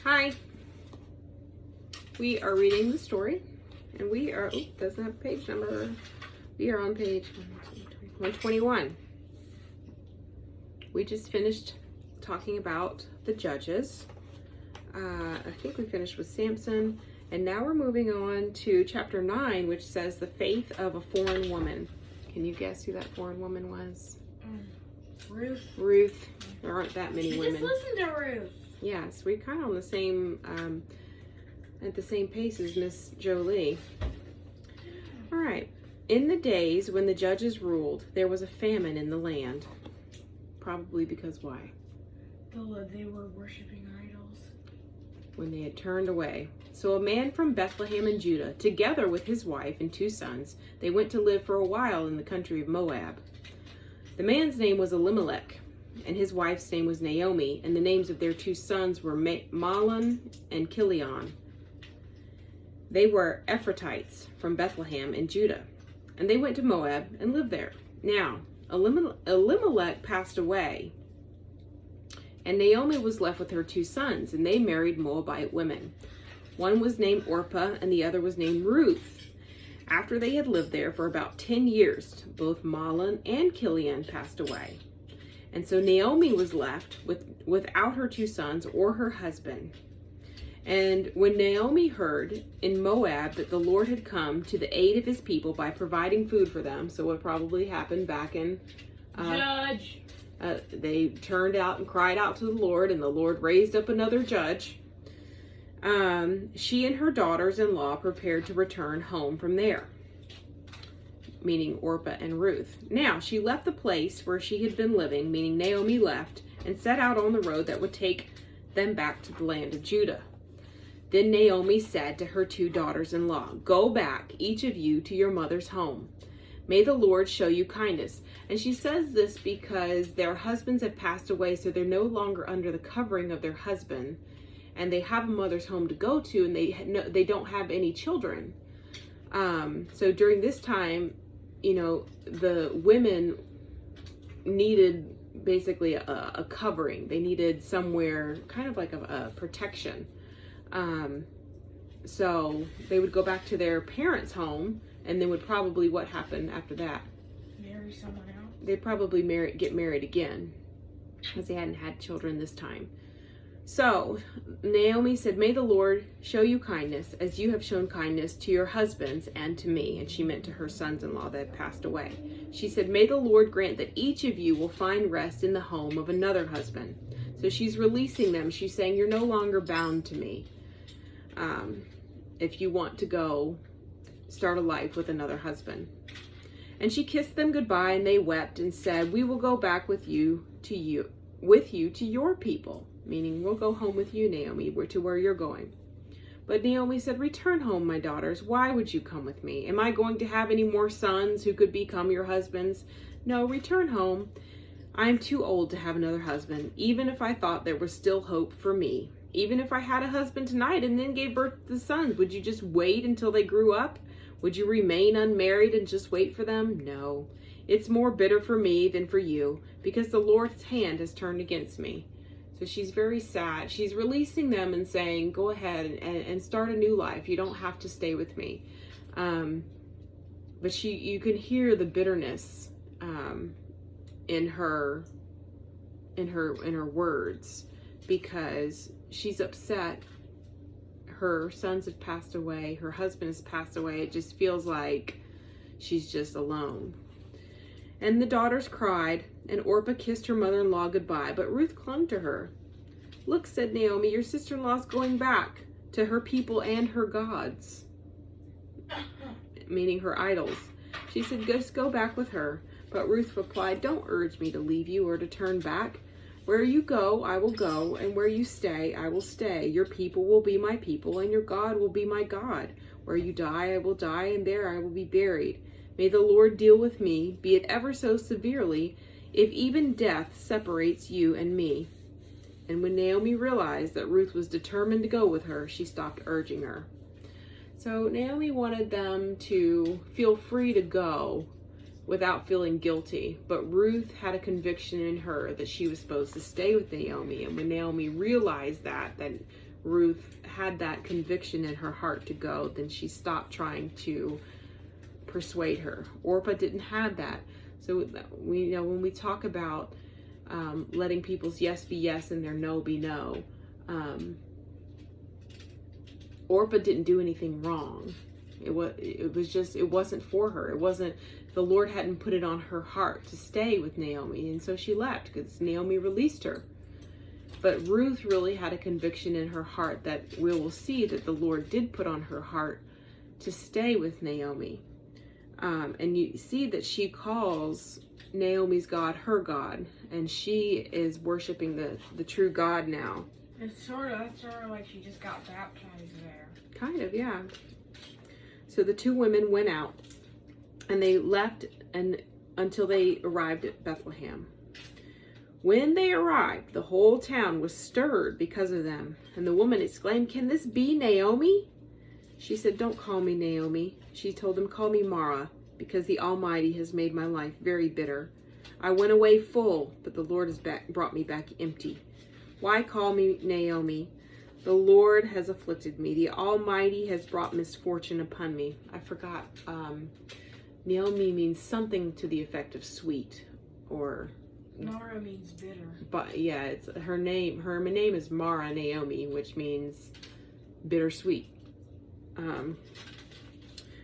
Hi. We are reading the story, and we are, doesn't have a page number. We are on page 121. We just finished talking about the judges. I think we finished with Samson, and now we're moving on to chapter 9, which says the faith of a foreign woman. Can you guess who that foreign woman was? Ruth. Ruth. There aren't that many women. Just listen to Ruth. Yes, we're kind of on the same, at the same pace as Miss Jolie. All right. In the days when the judges ruled, there was a famine in the land. Probably because why? They were worshiping idols. When they had turned away. So a man from Bethlehem in Judah, together with his wife and 2 sons, they went to live for a while in the country of Moab. The man's name was Elimelech, and his wife's name was Naomi, and the names of their 2 sons were Mahlon and Chilion. They were Ephrathites from Bethlehem in Judah, and they went to Moab and lived there. Now, Elimelech passed away, and Naomi was left with her 2 sons, and they married Moabite women. One was named Orpah, and the other was named Ruth. After they had lived there for about 10 years, both Mahlon and Chilion passed away. And so Naomi was left without her 2 sons or her husband. And when Naomi heard in Moab that the Lord had come to the aid of his people by providing food for them, so what probably happened back in Judge. They turned out and cried out to the Lord, and the Lord raised up another judge. She and her daughters-in-law prepared to return home from there, meaning Orpah and Ruth. Now, she left the place where she had been living, meaning Naomi left, and set out on the road that would take them back to the land of Judah. Then Naomi said to her 2 daughters-in-law, "Go back, each of you, to your mother's home. May the Lord show you kindness." And she says this because their husbands have passed away, so they're no longer under the covering of their husband, and they have a mother's home to go to, and they don't have any children. So during this time, the women needed basically a covering. They needed somewhere, kind of like a protection. So they would go back to their parents' home, and then would probably, what happened after that? Marry someone else. They'd probably get married again, because they hadn't had children this time. So Naomi said, "May the Lord show you kindness as you have shown kindness to your husbands and to me." And she meant to her sons-in-law that had passed away. She said, "May the Lord grant that each of you will find rest in the home of another husband." So she's releasing them. She's saying, "You're no longer bound to me. If you want to go start a life with another husband." And she kissed them goodbye, and they wept and said, "We will go back with you to your people." Meaning, we'll go home with you, Naomi, to where you're going. But Naomi said, "Return home, my daughters. Why would you come with me? Am I going to have any more sons who could become your husbands? No, return home. I am too old to have another husband, even if I thought there was still hope for me. Even if I had a husband tonight and then gave birth to sons, would you just wait until they grew up? Would you remain unmarried and just wait for them? No. It's more bitter for me than for you, because the Lord's hand has turned against me." So she's very sad. She's releasing them and saying, "Go ahead and start a new life. You don't have to stay with me." But you can hear the bitterness in her words, because she's upset. Her sons have passed away. Her husband has passed away. It just feels like she's just alone. And the daughters cried, and Orpah kissed her mother-in-law goodbye, but Ruth clung to her. "Look," said Naomi, "your sister-in-law's going back to her people and her gods," meaning her idols. She said, "Just go back with her." But Ruth replied, "Don't urge me to leave you or to turn back. Where you go, I will go, and where you stay, I will stay. Your people will be my people, and your God will be my God. Where you die, I will die, and there I will be buried. May the Lord deal with me, be it ever so severely, if even death separates you and me." And when Naomi realized that Ruth was determined to go with her, she stopped urging her. So Naomi wanted them to feel free to go without feeling guilty. But Ruth had a conviction in her that she was supposed to stay with Naomi. And when Naomi realized that Ruth had that conviction in her heart to go, then she stopped trying to persuade her. Orpah didn't have that. So we know when we talk about letting people's yes be yes and their no be no, Orpah didn't do anything wrong. It wasn't for her. It wasn't, the Lord hadn't put it on her heart to stay with Naomi, and so she left because Naomi released her. But Ruth really had a conviction in her heart that we will see that the Lord did put on her heart to stay with Naomi. And you see that she calls Naomi's God her God, and she is worshiping the true God now. It's sort of like she just got baptized there. Kind of, yeah. So the two women went out, and they left until they arrived at Bethlehem. When they arrived, the whole town was stirred because of them, and the woman exclaimed, "Can this be Naomi?" She said, "Don't call me Naomi." She told them, "Call me Mara, because the Almighty has made my life very bitter. I went away full, but the Lord has brought me back empty. Why call me Naomi? The Lord has afflicted me. The Almighty has brought misfortune upon me." I forgot. Naomi means something to the effect of sweet, or Mara means bitter. But yeah, it's her name. Her name is Mara Naomi, which means bittersweet.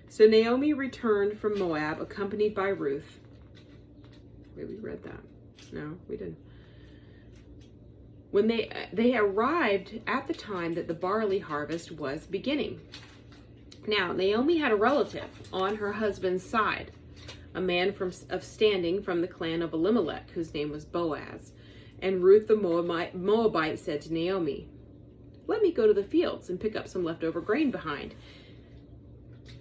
So Naomi returned from Moab, accompanied by Ruth. Wait, we read that. No, we didn't. When they arrived at the time that the barley harvest was beginning. Now, Naomi had a relative on her husband's side, a man of standing from the clan of Elimelech, whose name was Boaz. And Ruth the Moabite said to Naomi, "Let me go to the fields and pick up some leftover grain behind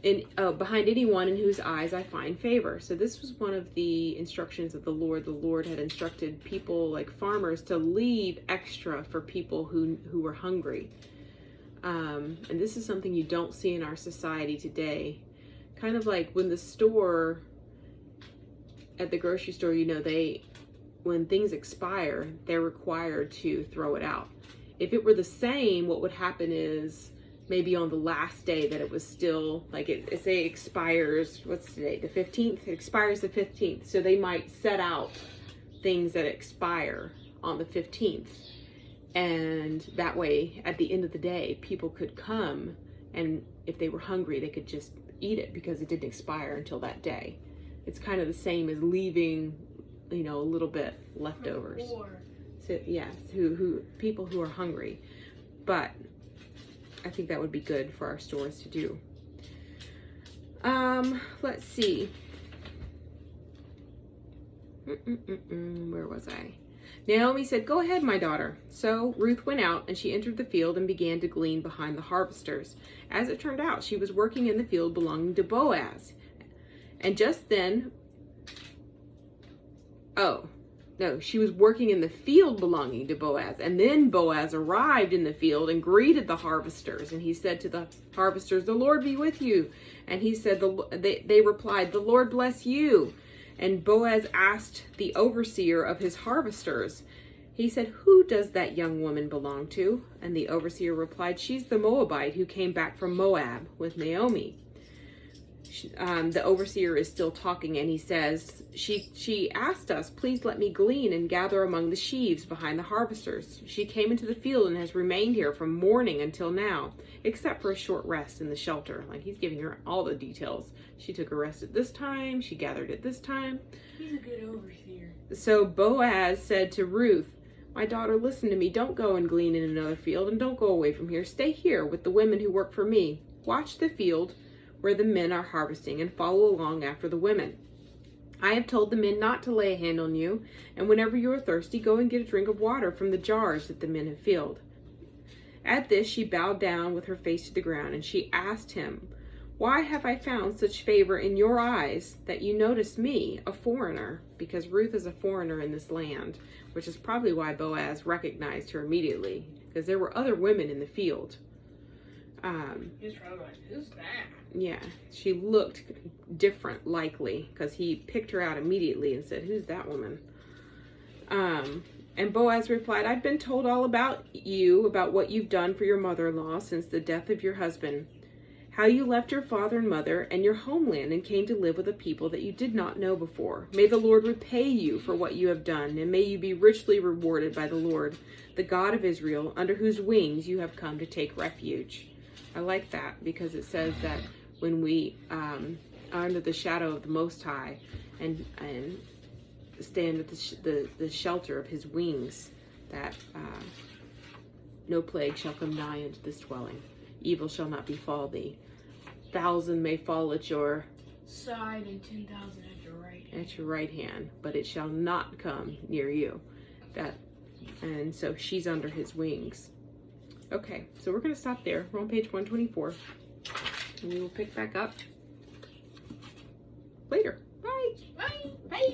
anyone in whose eyes I find favor." So this was one of the instructions of the Lord. The Lord had instructed people like farmers to leave extra for people who were hungry. And this is something you don't see in our society today. Kind of like when at the grocery store, when things expire, they're required to throw it out. If it were the same, what would happen is maybe on the last day that it was still, like say it expires, what's today, the 15th? It expires the 15th. So they might set out things that expire on the 15th. And that way, at the end of the day, people could come, and if they were hungry, they could just eat it because it didn't expire until that day. It's kind of the same as leaving, a little bit leftovers. So yes, people who are hungry. But I think that would be good for our stores to do. Let's see. Where was I? Naomi said, "Go ahead, my daughter." So Ruth went out, and she entered the field and began to glean behind the harvesters. As it turned out, she was working in the field belonging to Boaz. And just then, she was working in the field belonging to Boaz. And then Boaz arrived in the field and greeted the harvesters. And he said to the harvesters, "The Lord be with you." And he said, they replied, "The Lord bless you." And Boaz asked the overseer of his harvesters. He said, "Who does that young woman belong to?" And the overseer replied, "She's the Moabite who came back from Moab with Naomi." The overseer is still talking, and he says, she asked us, "Please let me glean and gather among the sheaves behind the harvesters. She came into the field and has remained here from morning until now, except for a short rest in the shelter." Like, he's giving her all the details. She took a rest at this time. She gathered at this time. He's a good overseer. So Boaz said to Ruth, "My daughter, listen to me. Don't go and glean in another field, and don't go away from here. Stay here with the women who work for me. Watch the field where the men are harvesting, and follow along after the women. I have told the men not to lay a hand on you, and whenever you are thirsty, go and get a drink of water from the jars that the men have filled." At this, she bowed down with her face to the ground, and she asked him, "Why have I found such favor in your eyes that you notice me, a foreigner?" Because Ruth is a foreigner in this land, which is probably why Boaz recognized her immediately, because there were other women in the field. He's probably like, "Who's that?" Yeah, she looked different, likely, because he picked her out immediately and said, "Who's that woman?" And Boaz replied, I've been told all about you, about what you've done for your mother-in-law since the death of your husband, how you left your father and mother and your homeland and came to live with a people that you did not know before. May the Lord repay you for what you have done, and may you be richly rewarded by the Lord, the God of Israel, under whose wings you have come to take refuge. I like that because it says that when we are under the shadow of the Most High and stand at the shelter of his wings, that no plague shall come nigh unto this dwelling. Evil shall not befall thee. 1,000 may fall at your side and 10,000 at your right hand, but it shall not come near you. And so she's under his wings. Okay, so we're going to stop there. We're on page 124. And we will pick back up later.